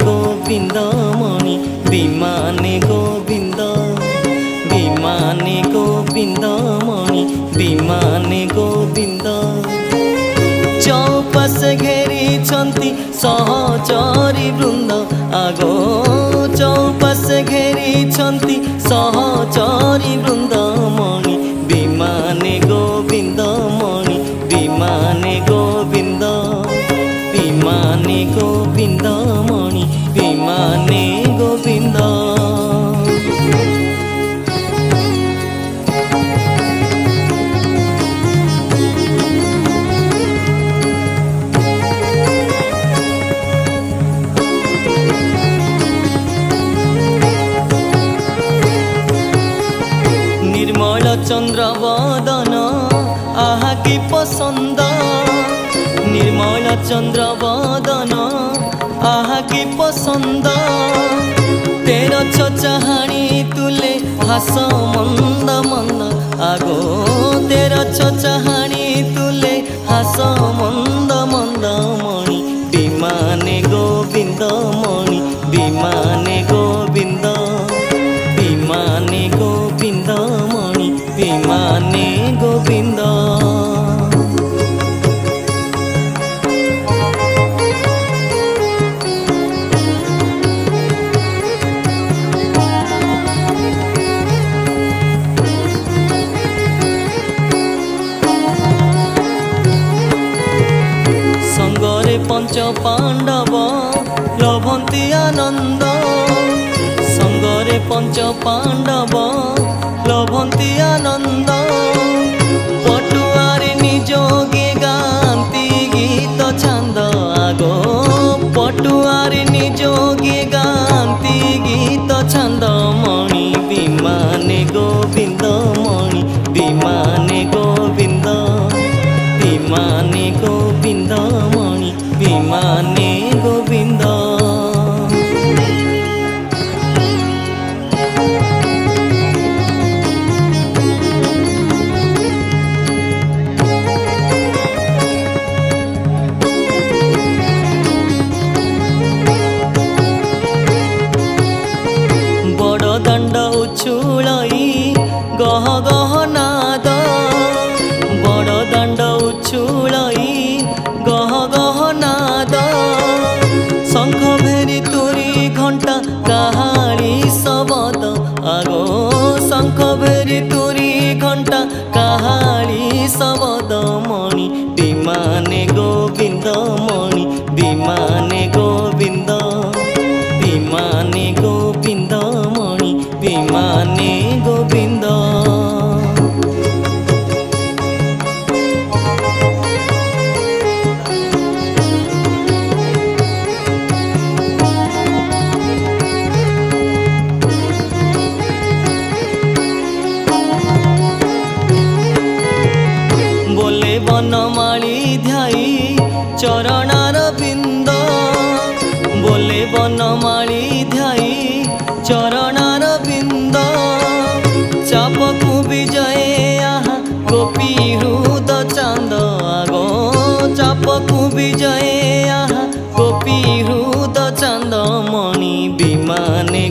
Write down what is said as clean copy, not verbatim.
गोविंदमणि विमाने गोविंद विमाने गोविंदमणि विमाने गोविंद चौपास घेरी सहचरी वृंद आगो चौपास घेरी सहचरी वृंदमणि विमाने गोविंदमणि विमाने गोविंद विमाने गोविंदमणि विमाने गोविंद निर्मल चंद्र वदन आहा की पसंद निर्मल चंद्र वदन आहा की पसंद तेर चाहाणी तुले हास मंद मंद आगो तेर चाहाणी तुले हास मंद मंद मणि विमाने गोविंद मणि विमाने गोविंद विमाने गोविंद मणि विमाने गोविंद संगरे पंच पांडव लभंती आनंद संगरे पंच पांडव लभंती आनंद पटुआरे निजोगे गांती गीत छंद आगो पटुआरे निजोगे गांती गीत छंद मणि विमाने गोविंद मणि विमाने गोविंद विमाने गोविंद मणि विमाने गोविंद दंड उछुलई गह गह नाद बड़ दंड उछुलई गह गह नाद शंख भेरी तुरी घंटा काहाली शबद आगो शंख भेरी तुरी घंटा काहाली शबद मणि विमाने गोविंद मणि विमाने गोविंद विमाने गोविंद मणि विमाने गोविंद बोले बनमाली ध्याई चरणार बिंद बोले बनमाली ध्याई चरणार बिंद चापकु विजय आहा गोपी हृद चांद आगो चापकु विजय आहा गोपी हृद चांद मणि विमाने